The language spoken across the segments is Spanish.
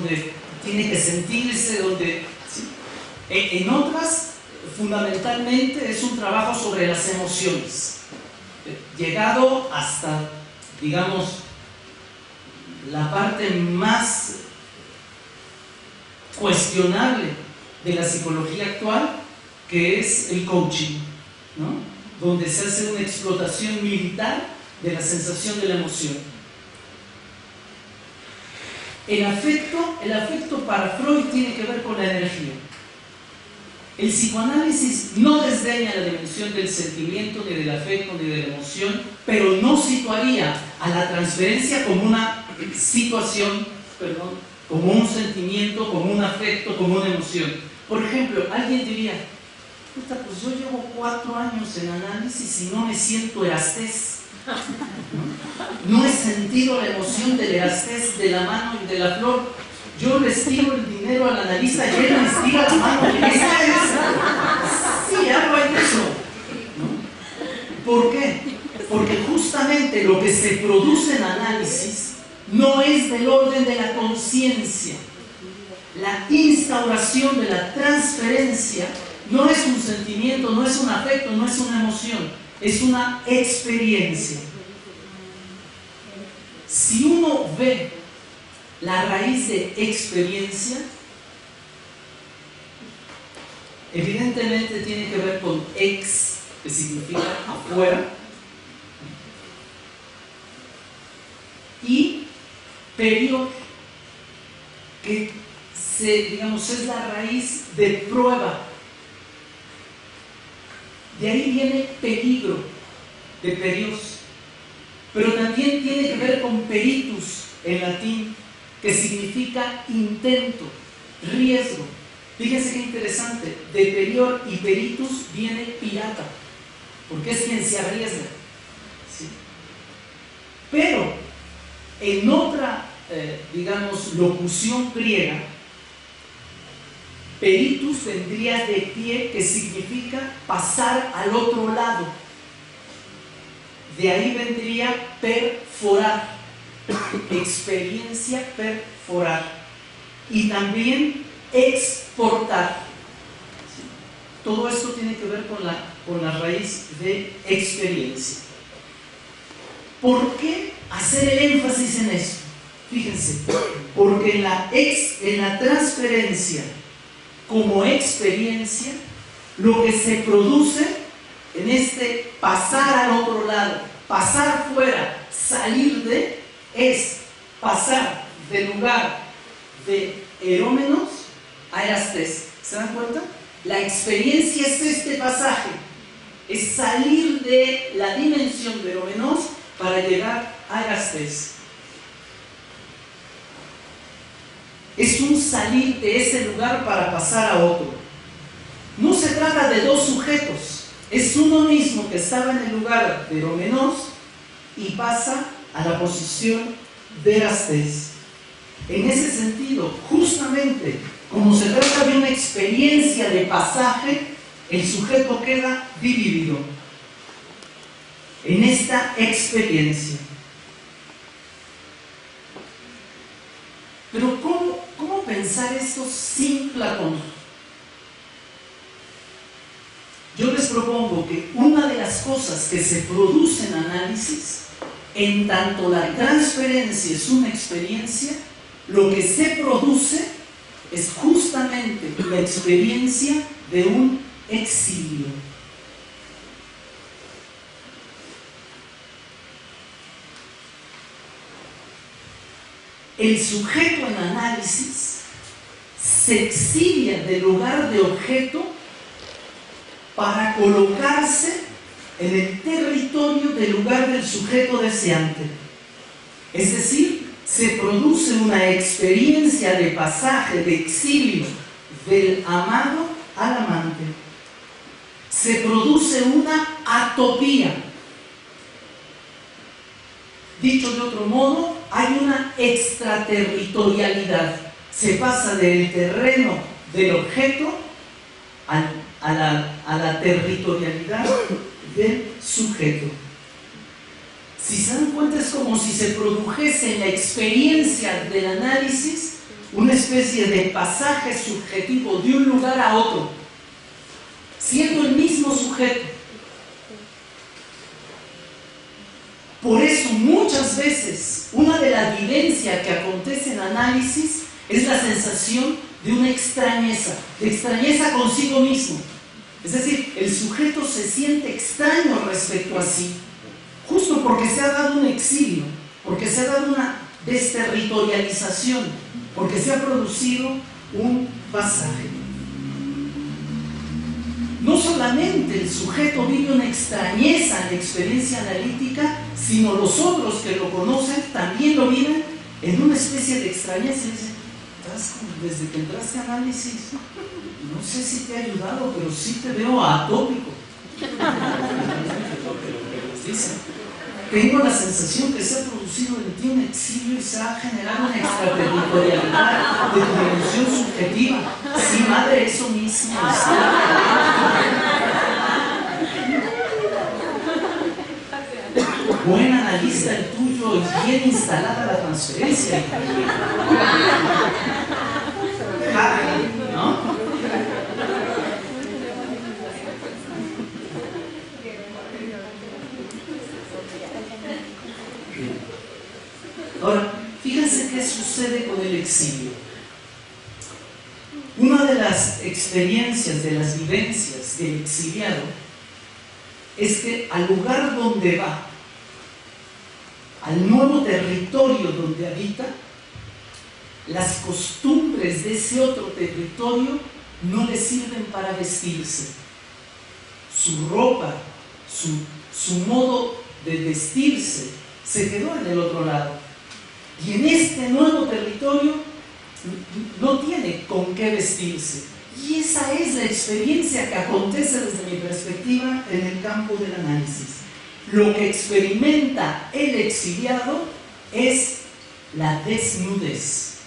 donde tiene que sentirse, donde... ¿sí? En otras, fundamentalmente, es un trabajo sobre las emociones, llegado hasta, digamos, la parte más cuestionable de la psicología actual, que es el coaching, ¿no? Donde se hace una explotación militar de la sensación de la emoción. El afecto para Freud tiene que ver con la energía. El psicoanálisis no desdeña la dimensión del sentimiento, ni del afecto, ni de la emoción, pero no situaría a la transferencia como una situación, como un sentimiento, como un afecto, como una emoción. Por ejemplo, alguien diría, puta, pues yo llevo 4 años en análisis y no me siento Erastés. No he sentido la emoción del Erastés, de la mano y de la flor. Yo le estiro el dinero al analista y él me estira la mano. Sí, algo hay de eso, ¿no? ¿Por qué? Porque justamente lo que se produce en análisis no es del orden de la conciencia. La instauración de la transferencia no es un sentimiento, no es un afecto, no es una emoción, es una experiencia. Si uno ve la raíz de experiencia, evidentemente tiene que ver con ex, que significa afuera, y period, que digamos, es la raíz de prueba. De ahí viene peligro, de perios, pero también tiene que ver con peritus en latín, que significa intento, riesgo. Fíjense qué interesante, de perior y peritus viene pirata, porque es quien se arriesga, ¿sí? Pero en otra, digamos, locución griega, peritus vendría de pie, que significa pasar al otro lado. De ahí vendría perforar, experiencia, perforar, y también exportar. ¿Sí? Todo esto tiene que ver con la raíz de experiencia. ¿Por qué hacer el énfasis en esto? Fíjense, porque en la transferencia como experiencia, lo que se produce en este pasar al otro lado, pasar fuera, salir de, es pasar del lugar de erómenos a erastés. ¿Se dan cuenta? La experiencia es este pasaje, es salir de la dimensión de erómenos para llegar a erastés. Es un salir de ese lugar para pasar a otro. No se trata de dos sujetos, es uno mismo que estaba en el lugar de erómenos y pasa a la posición de erastés. En ese sentido, justamente como se trata de una experiencia de pasaje, el sujeto queda dividido en esta experiencia. Pero ¿cómo pensar esto sin Platón? Yo les propongo que una de las cosas que se produce en análisis, en tanto la transferencia es una experiencia, lo que se produce es justamente la experiencia de un exilio. El sujeto en análisis se exilia del lugar de objeto para colocarse en el territorio del lugar del sujeto deseante. Es decir, se produce una experiencia de pasaje, de exilio del amado al amante. Se produce una atopía. Dicho de otro modo, hay una extraterritorialidad. Se pasa del terreno del objeto a la territorialidad del sujeto. Si se dan cuenta, es como si se produjese en la experiencia del análisis una especie de pasaje subjetivo de un lugar a otro, siendo el mismo sujeto. Por eso muchas veces una de las vivencias que acontece en análisis es la sensación de una extrañeza, de extrañeza consigo mismo. Es decir, el sujeto se siente extraño respecto a sí, justo porque se ha dado un exilio, porque se ha dado una desterritorialización, porque se ha producido un pasaje. No solamente el sujeto vive una extrañeza en la experiencia analítica, sino los otros que lo conocen también lo viven en una especie de extrañeza. Y dicen, desde que entraste a análisis, no sé si te ha ayudado, pero sí te veo atópico. Dicen, tengo la sensación que se ha producido en ti un exilio y se ha generado una extraterritorialidad de tu dimensión subjetiva. Sí, madre, eso mismo. Buen analista el tuyo y bien instalada la transferencia. ¿No? Ahora, fíjense qué sucede con el exilio. Una de las experiencias, de las vivencias del exiliado, es que al lugar donde va, al nuevo territorio donde habita, las costumbres de ese otro territorio no le sirven para vestirse. Su ropa, su modo de vestirse se quedó en el otro lado. Y en este nuevo territorio no tiene con qué vestirse. Y esa es la experiencia que acontece desde mi perspectiva en el campo del análisis. Lo que experimenta el exiliado es la desnudez.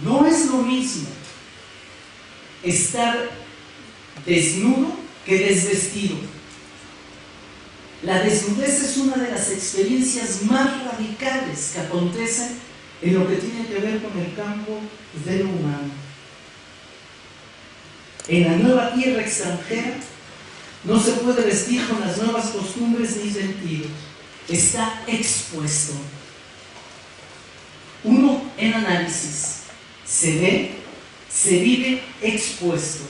No es lo mismo estar desnudo que desvestido. La desnudez es una de las experiencias más radicales que acontecen en lo que tiene que ver con el campo de lo humano. En la nueva tierra extranjera no se puede vestir con las nuevas costumbres ni sentidos. Está expuesto. Uno en análisis se vive expuesto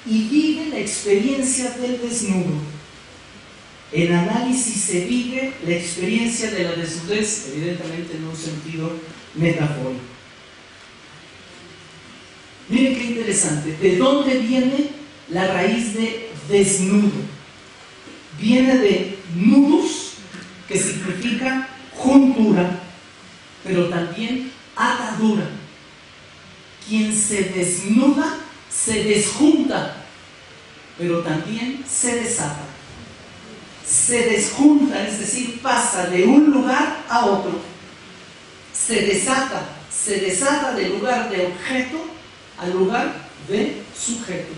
y vive la experiencia del desnudo. En análisis se vive la experiencia de la desnudez, evidentemente en un sentido metafórico. Miren qué interesante. ¿De dónde viene la raíz de desnudo? Viene de nudus, que significa juntura, pero también atadura. Quien se desnuda se desjunta, pero también se desata. Se desjunta, es decir, pasa de un lugar a otro. Se desata del lugar de objeto al lugar de sujeto.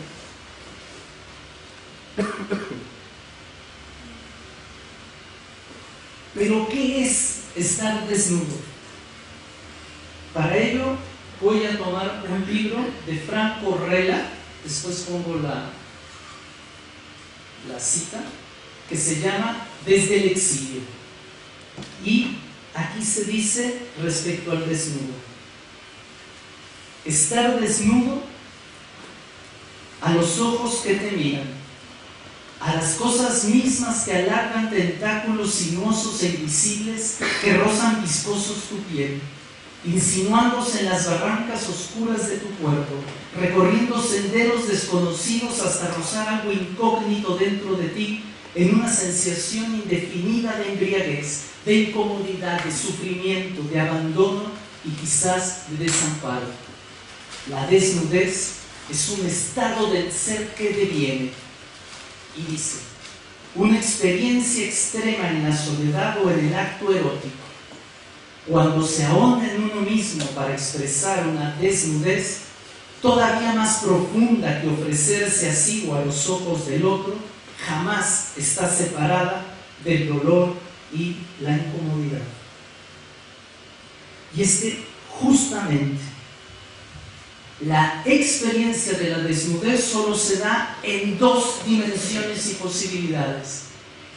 Pero ¿qué es estar desnudo? Para ello voy a tomar un libro de Franco Rela, después pongo la cita, que se llama Desde el exilio. Y aquí se dice respecto al desnudo: estar desnudo a los ojos que te miran, a las cosas mismas que alargan tentáculos sinuosos e invisibles que rozan viscosos tu piel, insinuándose en las barrancas oscuras de tu cuerpo, recorriendo senderos desconocidos hasta rozar algo incógnito dentro de ti, en una sensación indefinida de embriaguez, de incomodidad, de sufrimiento, de abandono y quizás de desamparo. La desnudez es un estado del ser que deviene. Y dice, una experiencia extrema en la soledad o en el acto erótico. Cuando se ahonda en uno mismo para expresar una desnudez todavía más profunda que ofrecerse así o a los ojos del otro, jamás está separada del dolor y la incomodidad. Y es que justamente la experiencia de la desnudez solo se da en dos dimensiones y posibilidades.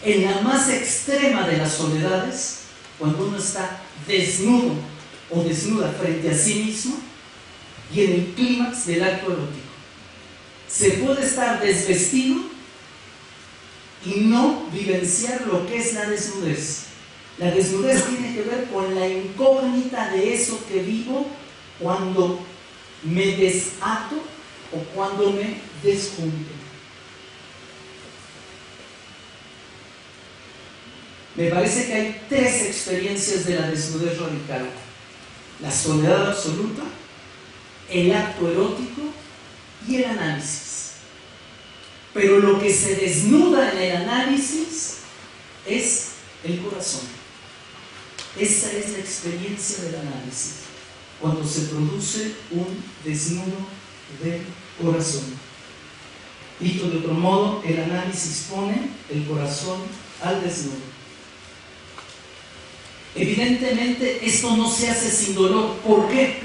En la más extrema de las soledades, cuando uno está desnudo o desnuda frente a sí mismo, y en el clímax del acto erótico. Se puede estar desvestido y no vivenciar lo que es la desnudez. La desnudez tiene que ver con la incógnita de eso que vivo cuando me desato o cuando me desjunto. Me parece que hay tres experiencias de la desnudez radical: la soledad absoluta, el acto erótico y el análisis. Pero lo que se desnuda en el análisis es el corazón. Esa es la experiencia del análisis, cuando se produce un desnudo del corazón. Dicho de otro modo, el análisis pone el corazón al desnudo. Evidentemente esto no se hace sin dolor. ¿Por qué?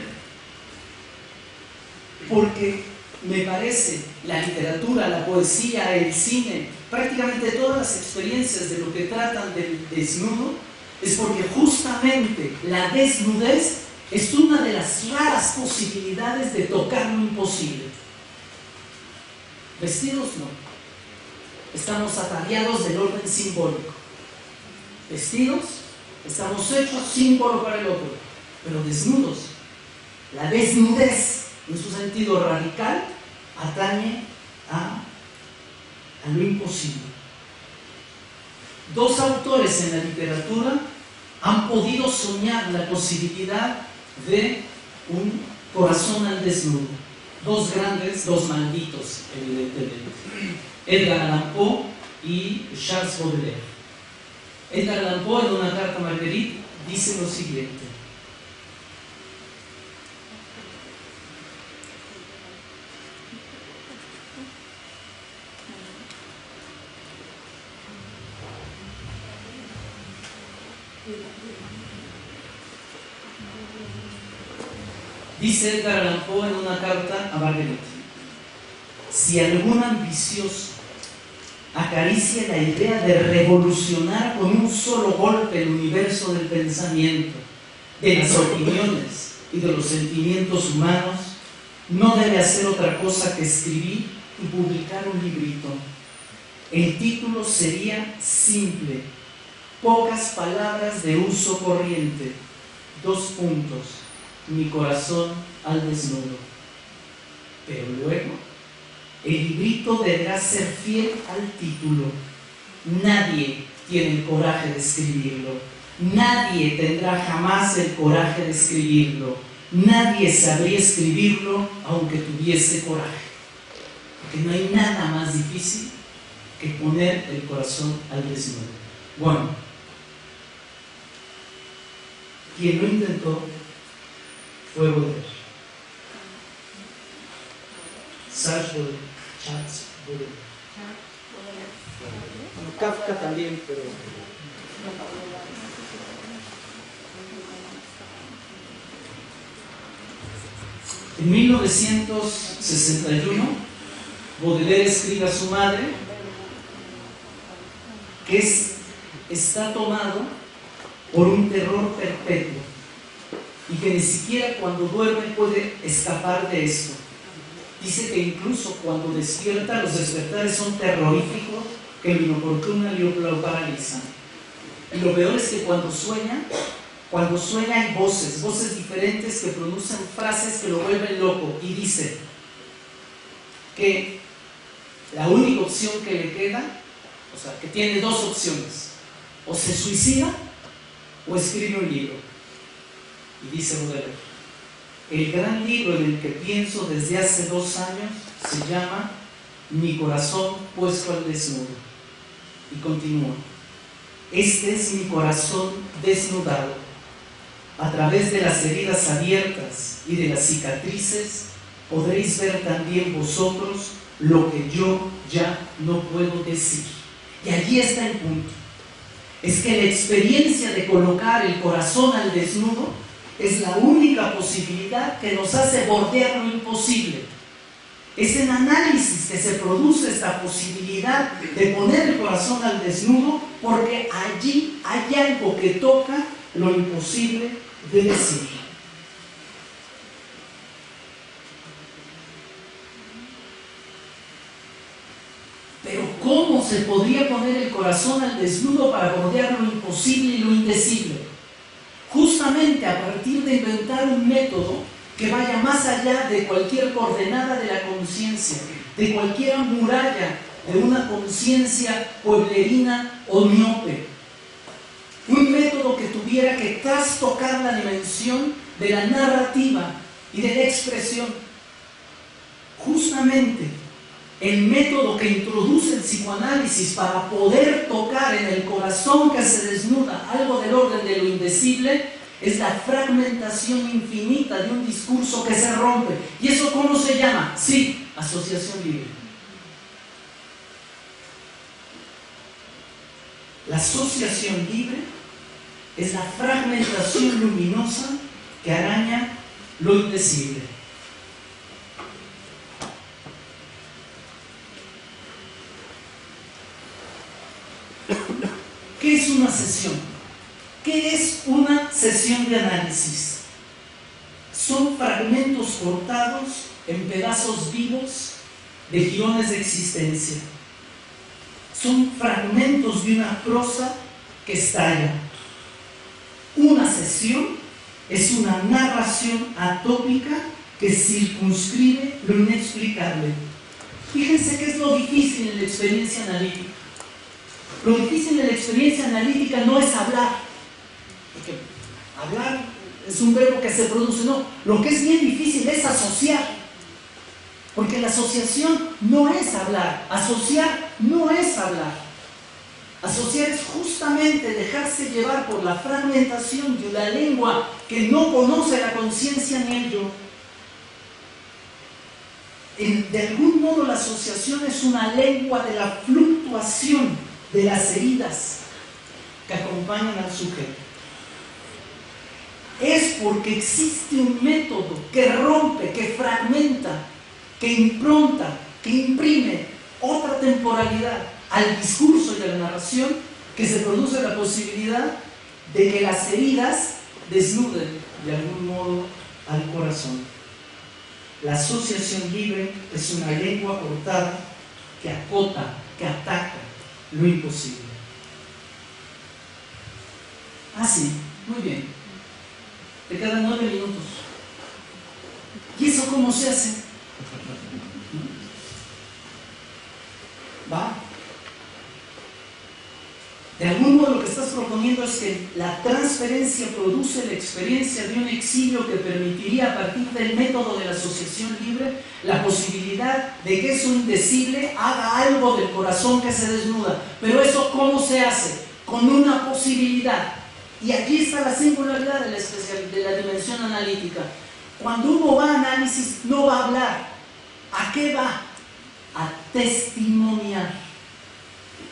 Porque me parece la literatura, la poesía, el cine, prácticamente todas las experiencias de lo que tratan del desnudo, es porque justamente la desnudez es una de las raras posibilidades de tocar lo imposible. Vestidos no. Estamos ataviados del orden simbólico. Vestidos, estamos hechos símbolo para el otro. Pero desnudos, la desnudez en su sentido radical atañe a lo imposible. Dos autores en la literatura han podido soñar la posibilidad de un corazón al desnudo. Dos grandes, dos malditos, evidentemente. Edgar Allan Poe y Charles Baudelaire. Edgar Allan Poe, en una carta a Marguerite, dice lo siguiente: dice Edgar Allan Poe en una carta a Marguerite: si algún ambicioso acaricia la idea de revolucionar con un solo golpe el universo del pensamiento, de las opiniones y de los sentimientos humanos, no debe hacer otra cosa que escribir y publicar un librito. El título sería simple: pocas palabras de uso corriente. 2 puntos. Mi corazón al desnudo. Pero luego, el librito deberá ser fiel al título. Nadie tiene el coraje de escribirlo. Nadie tendrá jamás el coraje de escribirlo. Nadie sabría escribirlo aunque tuviese coraje. Porque no hay nada más difícil que poner el corazón al desnudo. Bueno, quien lo intentó fue Baudelaire. Charles Baudelaire. Bueno, Kafka también, pero... En 1961, Baudelaire escribe a su madre que está tomado por un terror perpetuo y que ni siquiera cuando duerme puede escapar de esto. Dice que incluso cuando despierta, los despertares son terroríficos, que lo inoportuno lo paralizan. Y lo peor es que cuando sueña hay voces diferentes que producen frases que lo vuelven loco, y dice que la única opción que le queda, o sea, que tiene 2 opciones: o se suicida o escribe un libro. Y dice Baudelaire: el gran libro en el que pienso desde hace 2 años se llama Mi corazón puesto al desnudo. Y continúa: este es mi corazón desnudado. A través de las heridas abiertas y de las cicatrices podréis ver también vosotros lo que yo ya no puedo decir. Y allí está el punto. Es que la experiencia de colocar el corazón al desnudo es la única posibilidad que nos hace bordear lo imposible. Es en análisis que se produce esta posibilidad de poner el corazón al desnudo, porque allí hay algo que toca lo imposible de decir. Pero ¿cómo se podría poner el corazón al desnudo para bordear lo imposible y lo indecible? Justamente a partir de inventar un método que vaya más allá de cualquier coordenada de la conciencia, de cualquier muralla de una conciencia pueblerina o miope. Un método que tuviera que trastocar la dimensión de la narrativa y de la expresión. Justamente el método que introduce el psicoanálisis para poder tocar en el corazón que se desnuda algo del orden de lo indecible es la fragmentación infinita de un discurso que se rompe. ¿Y eso cómo se llama? Sí, asociación libre. La asociación libre es la fragmentación luminosa que araña lo indecible. ¿Qué es una sesión? ¿Qué es una sesión de análisis? Son fragmentos cortados en pedazos vivos de girones de existencia. Son fragmentos de una prosa que estalla. Una sesión es una narración atópica que circunscribe lo inexplicable. Fíjense qué es lo difícil en la experiencia analítica. Lo difícil en la experiencia analítica no es hablar, porque hablar es un verbo que se produce, no. Lo que es bien difícil es asociar, porque la asociación no es hablar, asociar no es hablar. Asociar es justamente dejarse llevar por la fragmentación de una lengua que no conoce la conciencia ni el yo. De algún modo la asociación es una lengua de la fluctuación de las heridas que acompañan al sujeto. Es porque existe un método que rompe, que fragmenta, que impronta, que imprime otra temporalidad al discurso y a la narración, que se produce la posibilidad de que las heridas desnuden de algún modo al corazón. La asociación libre es una lengua cortada que acota, que ataca lo imposible. Sí, muy bien. Te quedan 9 minutos. ¿Y eso cómo se hace? ¿Va? De algún modo lo que estás proponiendo es que la transferencia produce la experiencia de un exilio que permitiría a partir del método de la asociación libre la posibilidad de que eso indecible haga algo del corazón que se desnuda. Pero eso ¿cómo se hace? Con una posibilidad. Y aquí está la singularidad de la dimensión analítica. Cuando uno va a análisis no va a hablar. ¿A qué va? A testimoniar.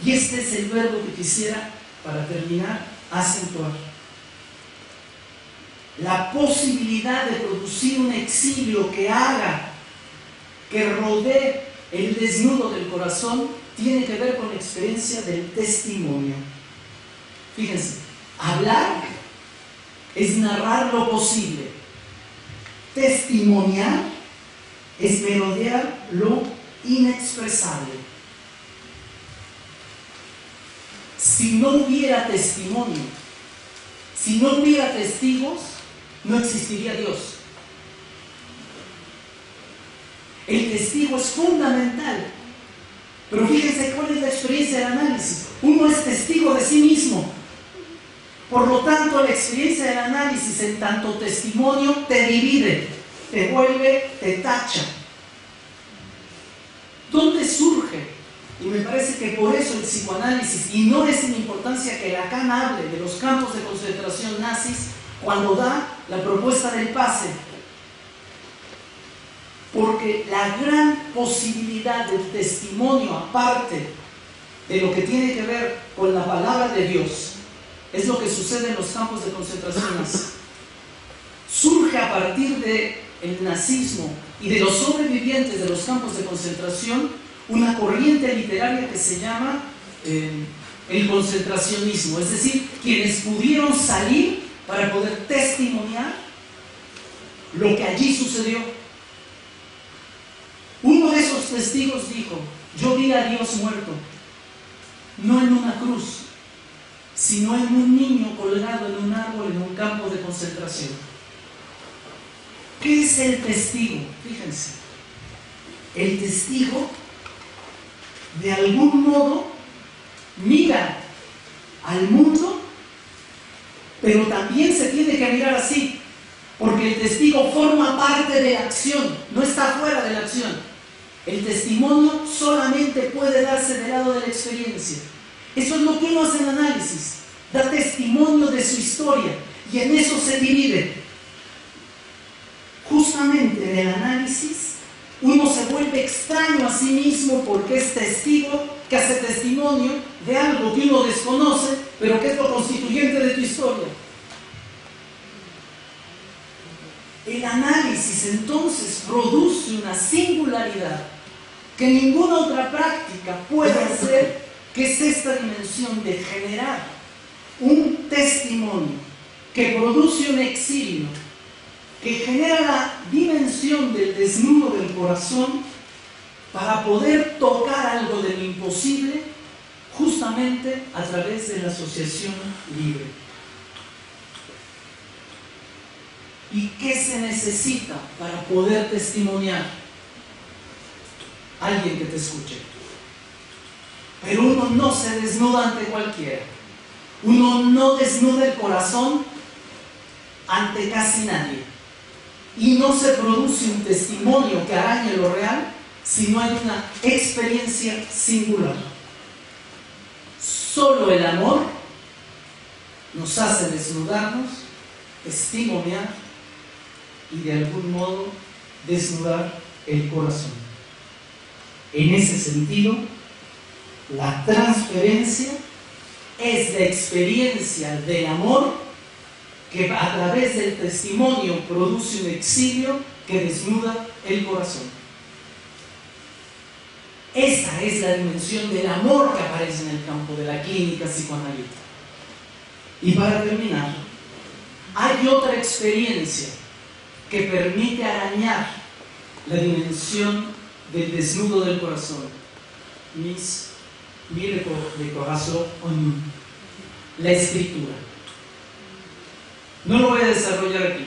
Y este es el verbo que quisiera, para terminar, acentuar. La posibilidad de producir un exilio que haga, que rodee el desnudo del corazón, tiene que ver con la experiencia del testimonio. Fíjense, hablar es narrar lo posible. Testimoniar es merodear lo inexpresable. Si no hubiera testimonio, si no hubiera testigos, no existiría Dios. El testigo es fundamental. Pero fíjense cuál es la experiencia del análisis. Uno es testigo de sí mismo. Por lo tanto, la experiencia del análisis en tanto testimonio te divide, te vuelve, te tacha. ¿Dónde surge? Y me parece que por eso el psicoanálisis, y no es sin importancia que Lacan hable de los campos de concentración nazis cuando da la propuesta del pase, porque la gran posibilidad del testimonio, aparte de lo que tiene que ver con la palabra de Dios, es lo que sucede en los campos de concentración nazi. partir del nazismo y de los sobrevivientes de los campos de concentración una corriente literaria que se llama el concentracionismo, es decir, quienes pudieron salir para poder testimoniar lo que allí sucedió. Uno de esos testigos dijo: yo vi a Dios muerto, no en una cruz, sino en un niño colgado en un árbol en un campo de concentración. ¿Qué es el testigo? Fíjense, el testigo de algún modo mira al mundo, pero también se tiene que mirar así, porque el testigo forma parte de la acción, no está fuera de la acción. El testimonio solamente puede darse del lado de la experiencia. Eso es lo que uno hace en análisis, da testimonio de su historia, y en eso se divide. Justamente en el análisis uno se vuelve extraño a sí mismo porque es testigo que hace testimonio de algo que uno desconoce, pero que es lo constituyente de tu historia. El análisis entonces produce una singularidad que ninguna otra práctica puede hacer, que es esta dimensión de generar un testimonio que produce un exilio, que genera la dimensión del desnudo del corazón para poder tocar algo de lo imposible justamente a través de la asociación libre. ¿Y qué se necesita para poder testimoniar? Alguien que te escuche. Pero uno no se desnuda ante cualquiera. Uno no desnuda el corazón ante casi nadie. Y no se produce un testimonio que arañe lo real si no hay una experiencia singular. Solo el amor nos hace desnudarnos, testimoniar y de algún modo desnudar el corazón. En ese sentido, la transferencia es la experiencia del amor que a través del testimonio produce un exilio que desnuda el corazón. Esa es la dimensión del amor que aparece en el campo de la clínica psicoanalítica. Y para terminar, hay otra experiencia que permite arañar la dimensión del desnudo del corazón. Mire de corazón o no. La escritura. No lo voy a desarrollar aquí,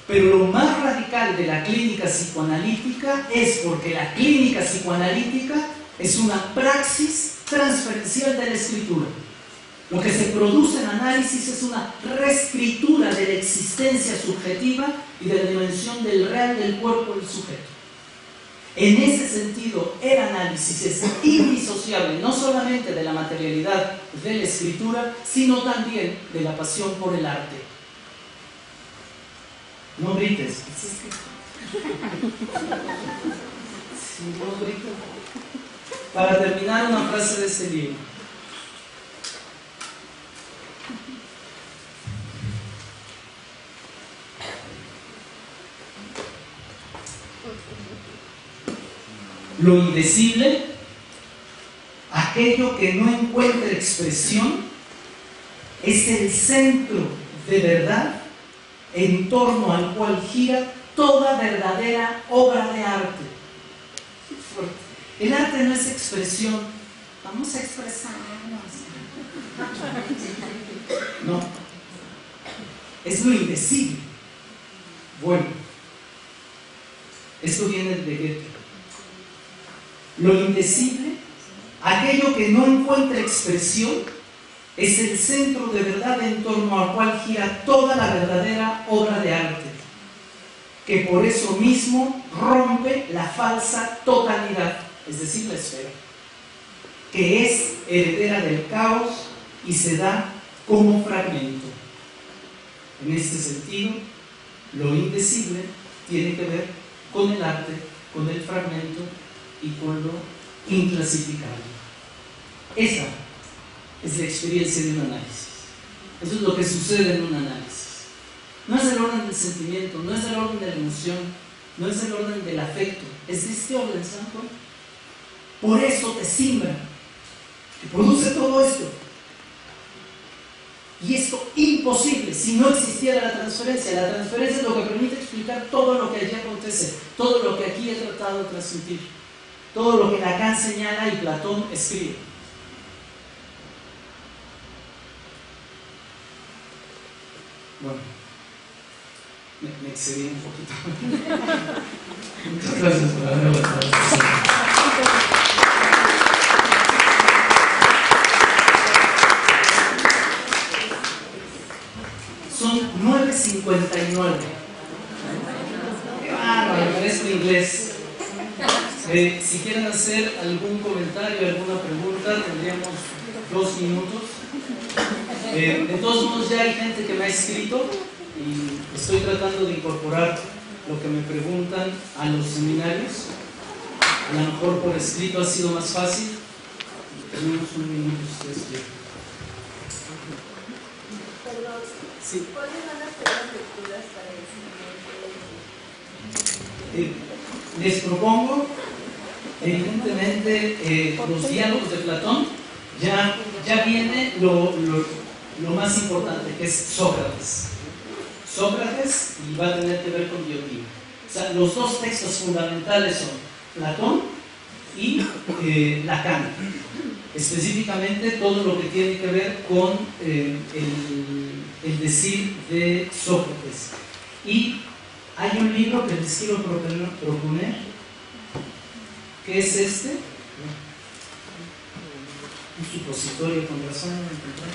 pero lo más radical de la clínica psicoanalítica es porque la clínica psicoanalítica es una praxis transferencial de la escritura. Lo que se produce en análisis es una reescritura de la existencia subjetiva y de la dimensión del real del cuerpo del sujeto. En ese sentido, el análisis es indisociable no solamente de la materialidad de la escritura, sino también de la pasión por el arte. No grites. Sí, no grites. Para terminar, una frase de este libro. Lo indecible, aquello que no encuentra expresión, es el centro de verdad en torno al cual gira toda verdadera obra de arte. El arte no es expresión. Vamos a expresarnos. No. Es lo indecible. Bueno, esto viene de Goethe. Lo indecible, aquello que no encuentra expresión, es el centro de verdad en torno al cual gira toda la verdadera obra de arte, que por eso mismo rompe la falsa totalidad, es decir, la esfera, que es heredera del caos y se da como fragmento. En este sentido, lo indecible tiene que ver con el arte, con el fragmento y con lo inclasificable. Esa es la experiencia de un análisis. Eso es lo que sucede en un análisis. No es el orden del sentimiento, no es el orden de la emoción, no es el orden del afecto, es de este orden, ¿santo? Por eso te simbra, que produce todo esto. Y esto imposible si no existiera la transferencia. La transferencia es lo que permite explicar todo lo que allí acontece, todo lo que aquí he tratado de transmitir, todo lo que Lacan señala y Platón escribe. Bueno, me excedí un poquito. Muchas gracias por haberme dado. Son 9:59. Qué bárbaro, parece en inglés. Si quieren hacer algún comentario, alguna pregunta, tendríamos 2 minutos. De todos modos, ya hay gente que me ha escrito y estoy tratando de incorporar lo que me preguntan a los seminarios. A lo mejor por escrito ha sido más fácil. Tenemos 1 minuto, si ustedes quieren. Perdón, Sí. ¿cuáles van a ser las lecturas para el siguiente? Les propongo, evidentemente, los diálogos de Platón. Ya viene lo más importante, que es Sócrates. Sócrates, y va a tener que ver con Diotima. O sea, los 2 textos fundamentales son Platón y Lacan. Específicamente todo lo que tiene que ver con el decir de Sócrates. Y hay un libro que les quiero proponer, que es este. Un supositorio, con razón no me encontré.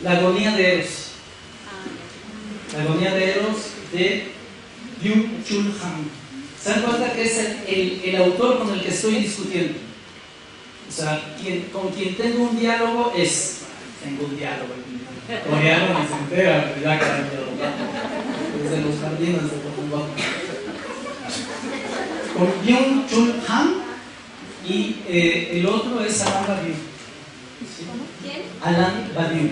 La agonía de Eros. La agonía de Eros de Byung-Chul Han. ¿Se dan cuenta que es el autor con el que estoy discutiendo? O sea, con quien tengo un diálogo es... Tengo un diálogo. Coreano me senté a ya desde los jardines de Cotongo. Con Byung-Chul Han y el otro es Alain Badiou. ¿Sí? ¿Quién? Alain Badiou.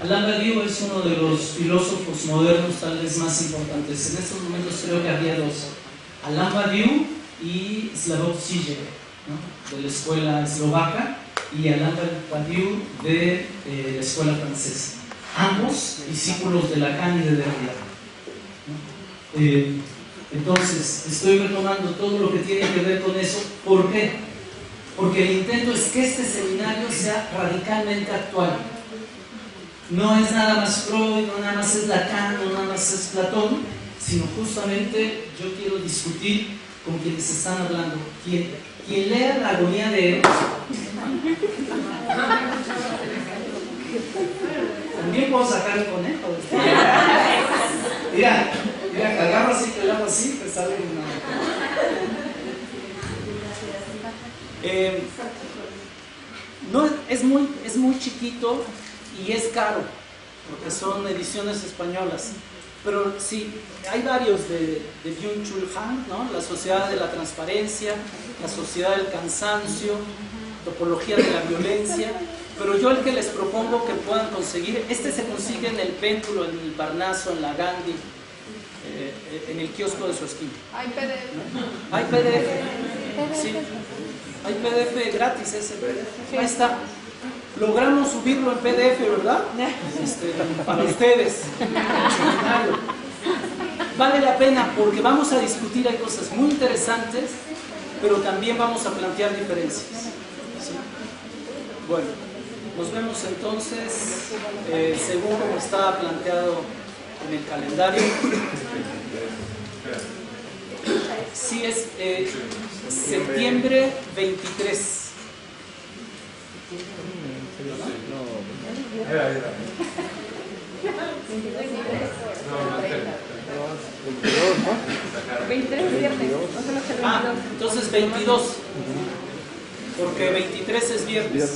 Alain Badiou es uno de los filósofos modernos tal vez más importantes. En estos momentos creo que había 2. Alain Badiou y Slavoj Žižek, ¿no? De la escuela eslovaca, y Alain Badiou de la escuela francesa. Ambos discípulos de Lacan y de Derrida, ¿no? Entonces, estoy retomando todo lo que tiene que ver con eso. ¿Por qué? Porque el intento es que este seminario sea radicalmente actual. No es nada más Freud, no nada más es Lacan, no nada más es Platón, sino justamente yo quiero discutir con quienes están hablando. Quien lea la agonía de Eros, también puedo sacar el conejo. Mira, agarro así, te lo hago así, te sale una. No, es muy chiquito y es caro, porque son ediciones españolas. Pero sí, hay varios de Byung-Chul Han, ¿no? La Sociedad de la Transparencia, La Sociedad del Cansancio, Topología de la Violencia. Pero yo el que les propongo que puedan conseguir, se consigue en el Péndulo, en el Parnaso, en la Gandhi, en el kiosco de su esquina. Hay PDF. ¿No? Hay PDF. Sí. Hay PDF gratis ese. Ahí está. Logramos subirlo en PDF, ¿verdad? Para ustedes. Vale la pena porque vamos a discutir, hay cosas muy interesantes, pero también vamos a plantear diferencias. ¿Sí? Bueno, nos vemos entonces según como estaba planteado en el calendario. Sí, es septiembre 23. Entonces 22, porque 23 es viernes.